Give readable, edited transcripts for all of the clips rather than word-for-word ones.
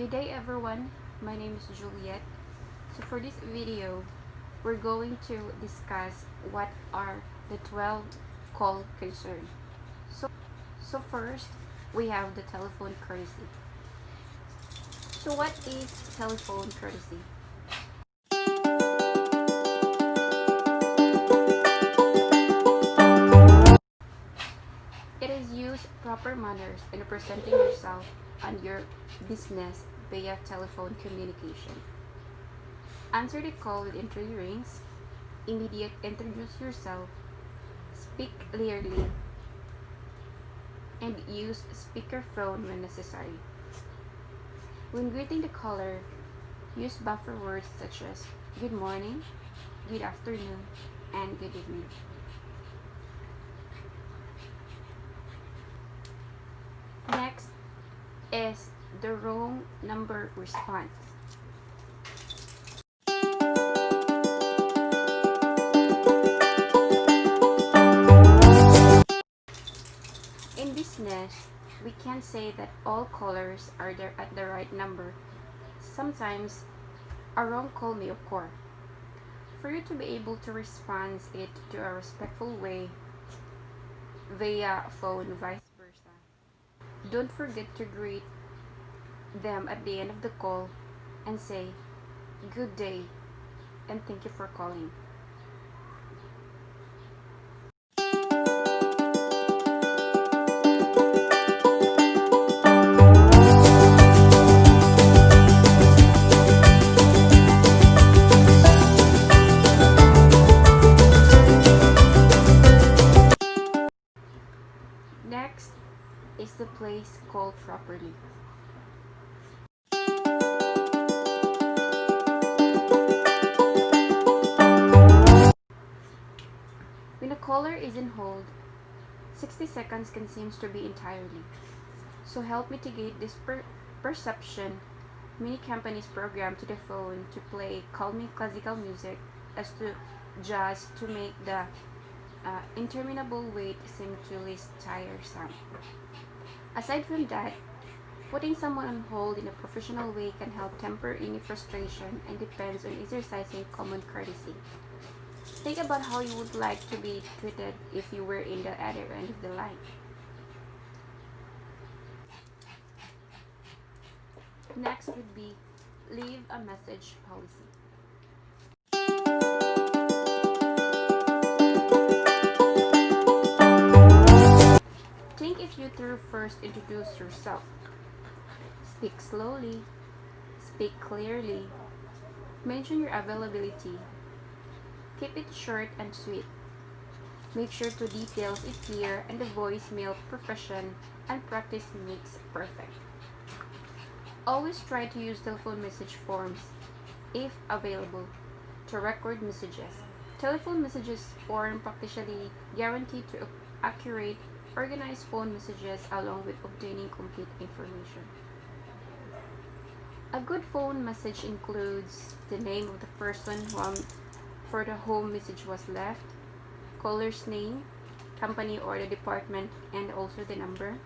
Good day everyone, my name is Juliet. So for this video, we're going to discuss what are the 12 call concerns. So first, we have the telephone courtesy. So what is telephone courtesy? It is use proper manners in presenting yourself and your business via telephone communication. Answer the call within 3 rings. Immediate introduce yourself. Speak clearly. And use speakerphone when necessary. When greeting the caller, use buffer words such as good morning, good afternoon, and good evening. Next is the wrong number response. In business, we can't say that all callers are there at the right number. Sometimes a wrong call may occur. For you to be able to respond it to a respectful way via phone, vice versa. Don't forget to greet them at the end of the call and say good day and thank you for calling. Next is the place called properly. When a caller is in hold, 60 seconds can seem to be entirely. So help mitigate this perception. Many companies program to the phone to play calming classical music as to just to make the interminable wait seem to less tiresome. Aside from that, putting someone on hold in a professional way can help temper any frustration and depends on exercising common courtesy. Think about how you would like to be treated if you were in the other end of the line. Next would be leave a message policy. Think if you through first introduce yourself. Speak slowly, speak clearly, mention your availability. Keep it short and sweet. Make sure to details is clear and the voicemail profession and practice makes perfect. Always try to use telephone message forms, if available, to record messages. Telephone messages form practically guaranteed to accurate, organized phone messages along with obtaining complete information. A good phone message includes the name of the person for the home message was left, caller's name, company or the department, and also the number,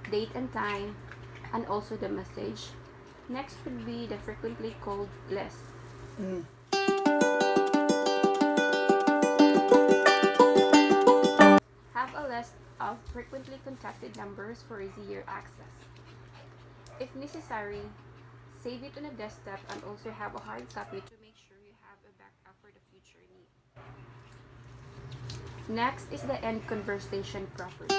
date and time, and also the message. Next would be the frequently called list. Have a list of frequently contacted numbers for easier access. If necessary, save it on a desktop and also have a hard copy to make sure you have a backup for the future need. Next is the end conversation properly.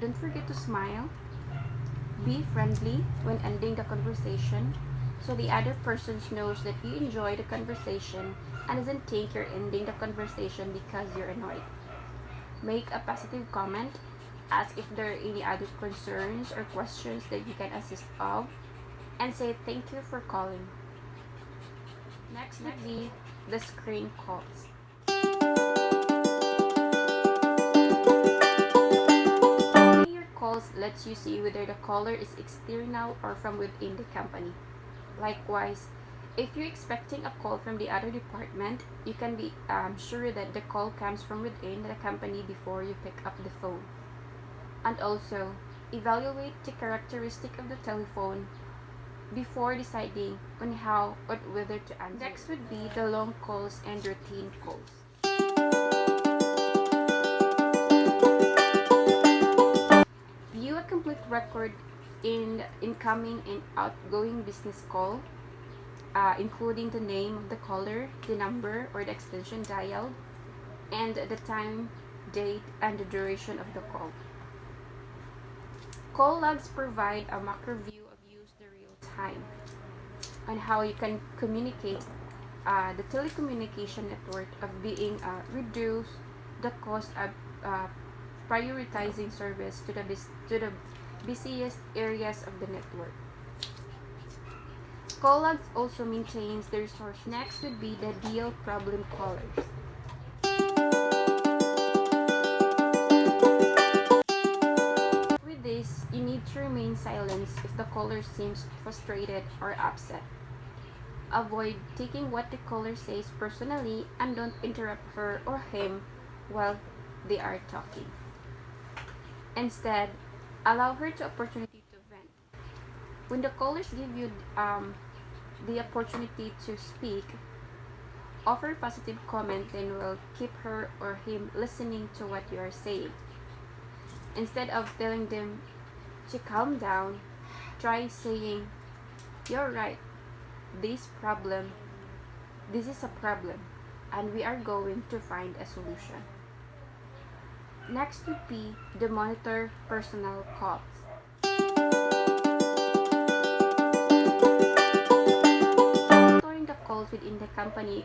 Don't forget to smile. Be friendly when ending the conversation so the other person knows that you enjoy the conversation and doesn't think you're ending the conversation because you're annoyed. Make a positive comment. Ask if there are any other concerns or questions that you can assist of and say thank you for calling. Next would be the screen calls. Your calls lets you see whether the caller is external or from within the company. Likewise, if you're expecting a call from the other department, you can be sure that the call comes from within the company before you pick up the phone. And also, evaluate the characteristic of the telephone before deciding on how or whether to answer. Next would be the long calls and routine calls. View a complete record in incoming and outgoing business call, including the name of the caller, the number or the extension dialed, and the time, date, and the duration of the call. Call logs provide a macro view of use the real time on how you can communicate. The telecommunication network of being reduce the cost of prioritizing service to the busiest areas of the network. Call logs also maintains the resource. Next would be the deal problem callers. With this, you need to remain silent if the caller seems frustrated or upset. Avoid taking what the caller says personally and don't interrupt her or him while they are talking. Instead, allow her the opportunity to vent. When the callers give you the opportunity to speak, offer positive comment and will keep her or him listening to what you are saying. Instead of telling them to calm down, try saying, "You're right, this is a problem, and we are going to find a solution." Next would be the monitor personal calls. Monitoring the calls within the company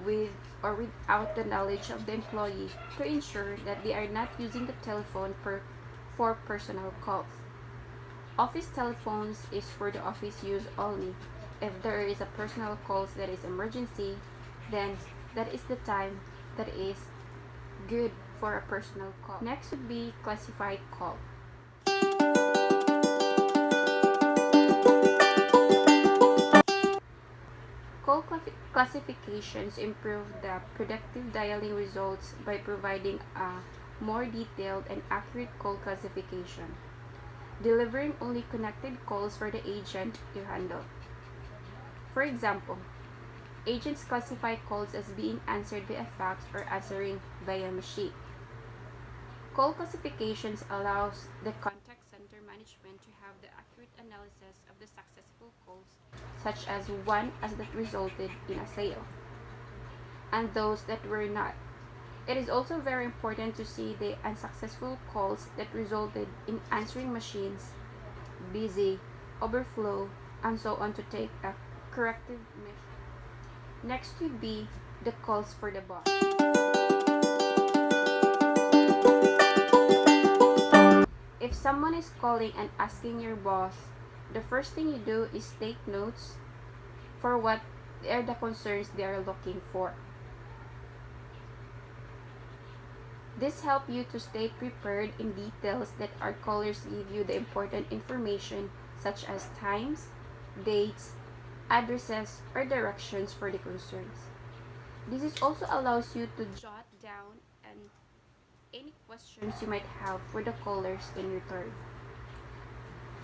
with or without the knowledge of the employee to ensure that they are not using the telephone for personal calls. Office telephones is for the office use only. If there is a personal calls that is emergency, then that is the time that is good for a personal call. Next would be classified call. Call classifications improve the predictive dialing results by providing a more detailed and accurate call classification, delivering only connected calls for the agent to handle. For example, agents classify calls as being answered via fax or answering via machine. Call classifications allows the contact center management to have the accurate analysis of the successful calls, such as one as that resulted in a sale, and those that were not. It is also very important to see the unsuccessful calls that resulted in answering machines busy, overflow, and so on to take a corrective measure. Next would be the calls for the boss. If someone is calling and asking your boss, the first thing you do is take notes for what are the concerns they are looking for. This helps you to stay prepared in details that our callers give you the important information such as times, dates, addresses, or directions for the concerns. This is also allows you to jot down any questions you might have for the callers in return.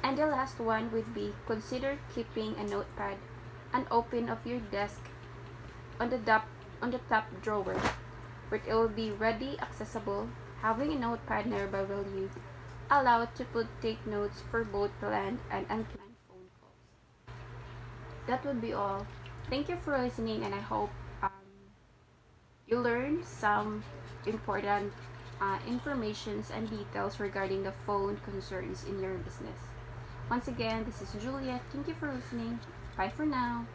And the last one would be consider keeping a notepad and open of your desk on the top drawer, where it will be ready accessible. Having a notepad nearby will you allow to take notes for both planned and unplanned phone calls. That would be all. Thank you for listening, and I hope you learned some important informations and details regarding the phone concerns in your business. Once again, this is Juliet. Thank you for listening. Bye for now.